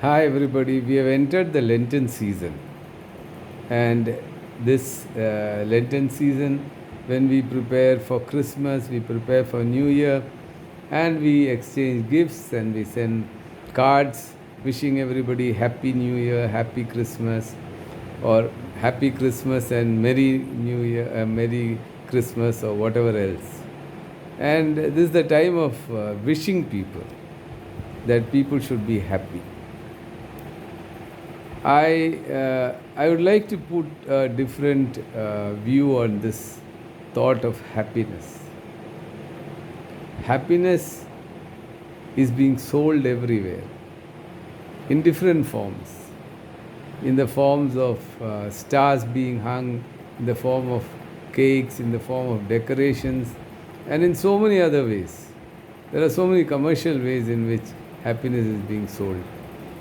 Hi, everybody. We have entered the Lenten season. And this Lenten season, when we prepare for Christmas, we prepare for New Year, and we exchange gifts and we send cards wishing everybody Happy New Year, Happy Christmas, or Happy Christmas and Merry New Year, Merry Christmas, or whatever else. And this is the time of wishing people that people should be happy. I would like to put a different view on this thought of happiness. Happiness is being sold everywhere in different forms, in the forms of stars being hung, in the form of cakes, in the form of decorations, and in so many other ways. There are so many commercial ways in which happiness is being sold.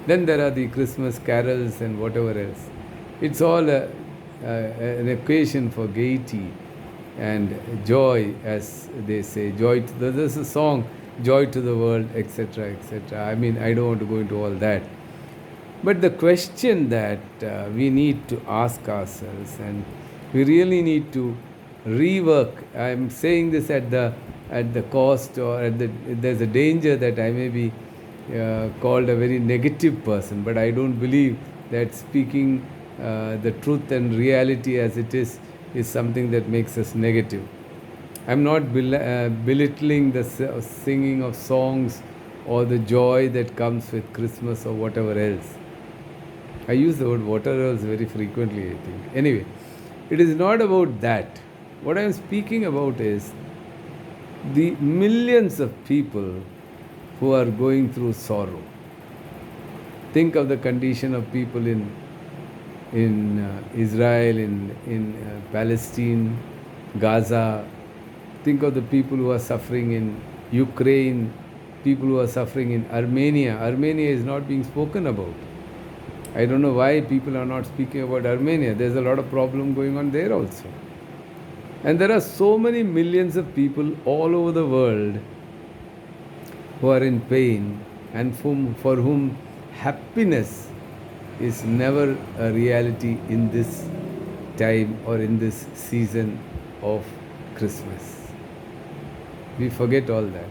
Then there are the Christmas carols and whatever else. It's all an occasion for gaiety and joy, as they say. Joy. There's a song, "Joy to the World," etc., etc. I mean, I don't want to go into all that. But the question that we need to ask ourselves, and we really need to rework. I'm saying this at the cost, or there's a danger that I may be called a very negative person, but I don't believe that speaking the truth and reality as it is something that makes us negative. I'm not belittling the singing of songs or the joy that comes with Christmas or whatever else. I use the word whatever else very frequently, I think. Anyway, it is not about that. What I am speaking about is the millions of people who are going through sorrow. Think of the condition of people in Israel, in Palestine, Gaza. Think of the people who are suffering in Ukraine, people who are suffering in Armenia. Armenia is not being spoken about. I don't know why people are not speaking about Armenia. There's a lot of problem going on there also. And there are so many millions of people all over the world who are in pain and for whom happiness is never a reality in this time or in this season of Christmas. We forget all that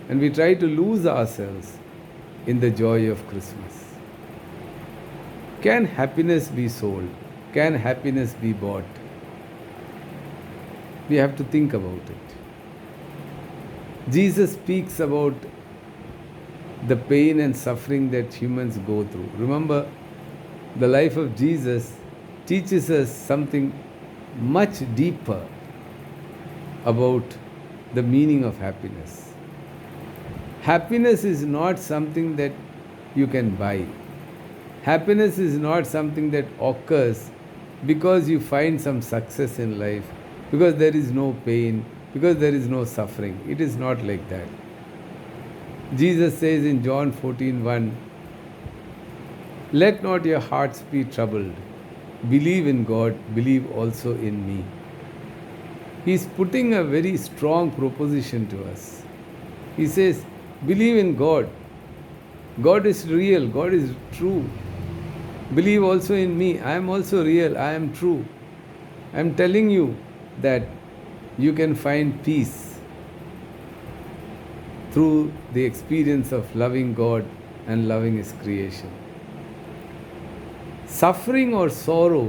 and we try to lose ourselves in the joy of Christmas. Can happiness be sold? Can happiness be bought? We have to think about it. Jesus speaks about the pain and suffering that humans go through. Remember, the life of Jesus teaches us something much deeper about the meaning of happiness. Happiness is not something that you can buy. Happiness is not something that occurs because you find some success in life, because there is no pain, because there is no suffering. It is not like that. Jesus says in John 14:1, "Let not your hearts be troubled. Believe in God, believe also in me." He is putting a very strong proposition to us. He says, believe in God. God is real, God is true. Believe also in me. I am also real, I am true. I am telling you that you can find peace through the experience of loving God and loving His creation. Suffering or sorrow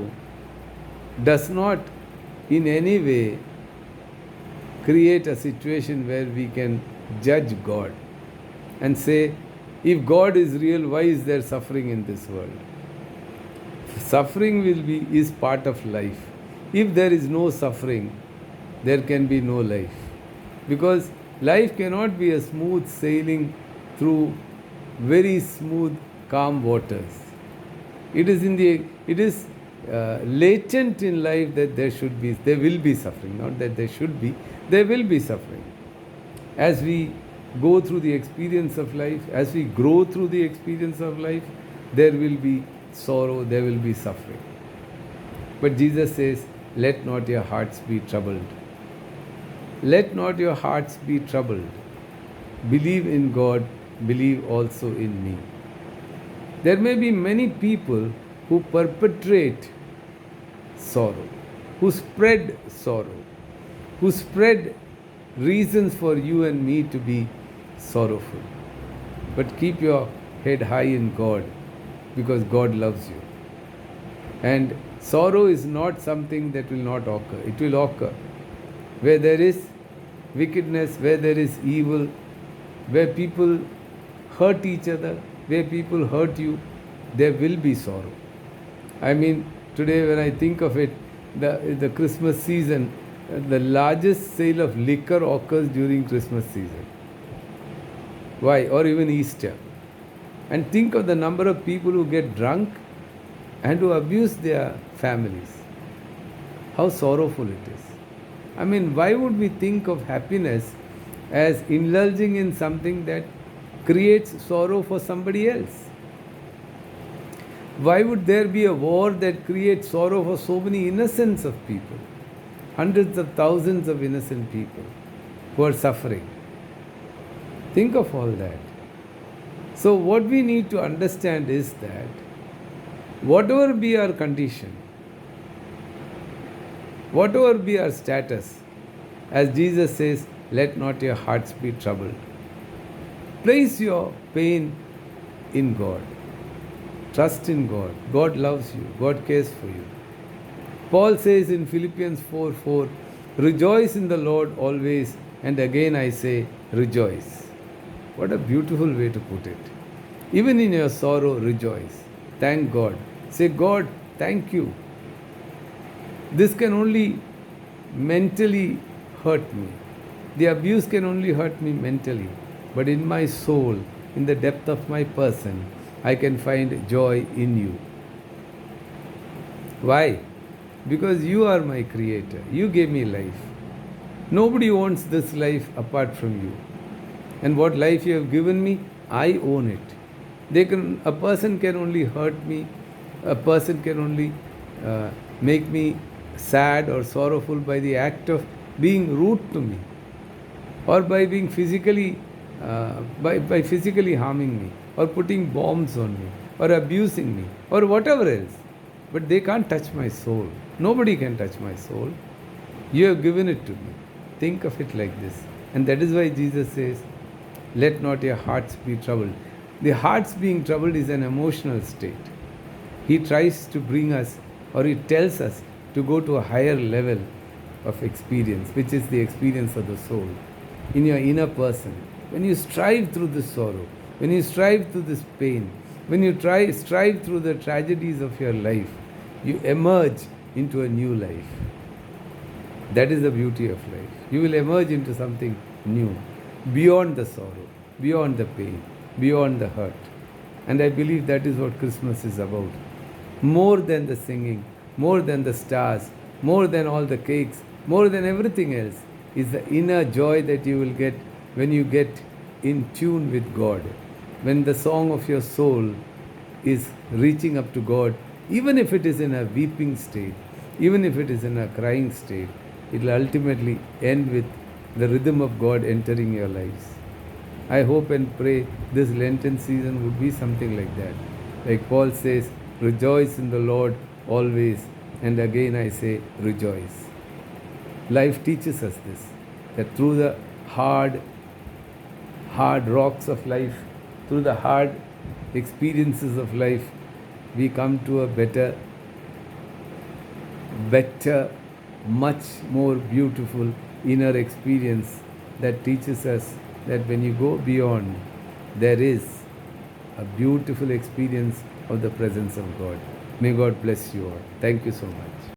does not in any way create a situation where we can judge God and say, if God is real, why is there suffering in this world? Suffering is part of life. If there is no suffering, there can be no life. Because life cannot be a smooth sailing through very smooth, calm waters. It is latent in life that there will be suffering. Not that there should be, there will be suffering. As we go through the experience of life, as we grow through the experience of life, there will be sorrow, there will be suffering. But Jesus says, let not your hearts be troubled. Let not your hearts be troubled. Believe in God, believe also in me. There may be many people who perpetrate sorrow, who spread sorrow, who spread reasons for you and me to be sorrowful. But keep your head high in God, because God loves you. And sorrow is not something that will not occur. It will occur. Where there is wickedness, where there is evil, where people hurt each other, where people hurt you, there will be sorrow. I mean, today when I think of it, the Christmas season, the largest sale of liquor occurs during Christmas season. Why? Or even Easter. And think of the number of people who get drunk and who abuse their families. How sorrowful it is. I mean, why would we think of happiness as indulging in something that creates sorrow for somebody else? Why would there be a war that creates sorrow for so many innocents of people? Hundreds of thousands of innocent people who are suffering. Think of all that. So, what we need to understand is that whatever be our condition, whatever be our status, as Jesus says, let not your hearts be troubled. Place your pain in God. Trust in God. God loves you. God cares for you. Paul says in Philippians 4:4, rejoice in the Lord always, and again I say, rejoice. What a beautiful way to put it. Even in your sorrow, rejoice. Thank God. Say, God, thank you. This can only mentally hurt me. The abuse can only hurt me mentally. But in my soul, in the depth of my person, I can find joy in you. Why? Because you are my creator. You gave me life. Nobody owns this life apart from you. And what life you have given me, I own it. A person can only hurt me. A person can only make me sad or sorrowful by the act of being rude to me, or by being physically physically harming me, or putting bombs on me, or abusing me, or whatever else. But they can't touch my soul. Nobody can touch my soul. You have given it to me. Think of it like this. And that is why Jesus says, let not your hearts be troubled. The hearts being troubled is an emotional state. He tries to bring us, or he tells us to go to a higher level of experience, which is the experience of the soul, in your inner person. When you strive through this sorrow, when you strive through this pain, when you strive through the tragedies of your life, you emerge into a new life. That is the beauty of life. You will emerge into something new, beyond the sorrow, beyond the pain, beyond the hurt. And I believe that is what Christmas is about. More than the singing, more than the stars, more than all the cakes, more than everything else, is the inner joy that you will get when you get in tune with God. When the song of your soul is reaching up to God, even if it is in a weeping state, even if it is in a crying state, it will ultimately end with the rhythm of God entering your lives. I hope and pray this Lenten season would be something like that. Like Paul says, rejoice in the Lord always, and again I say, rejoice. Life teaches us this, that through the hard rocks of life, through the hard experiences of life, we come to a better, much more beautiful inner experience that teaches us that when you go beyond, there is a beautiful experience of the presence of God. May God bless you all. Thank you so much.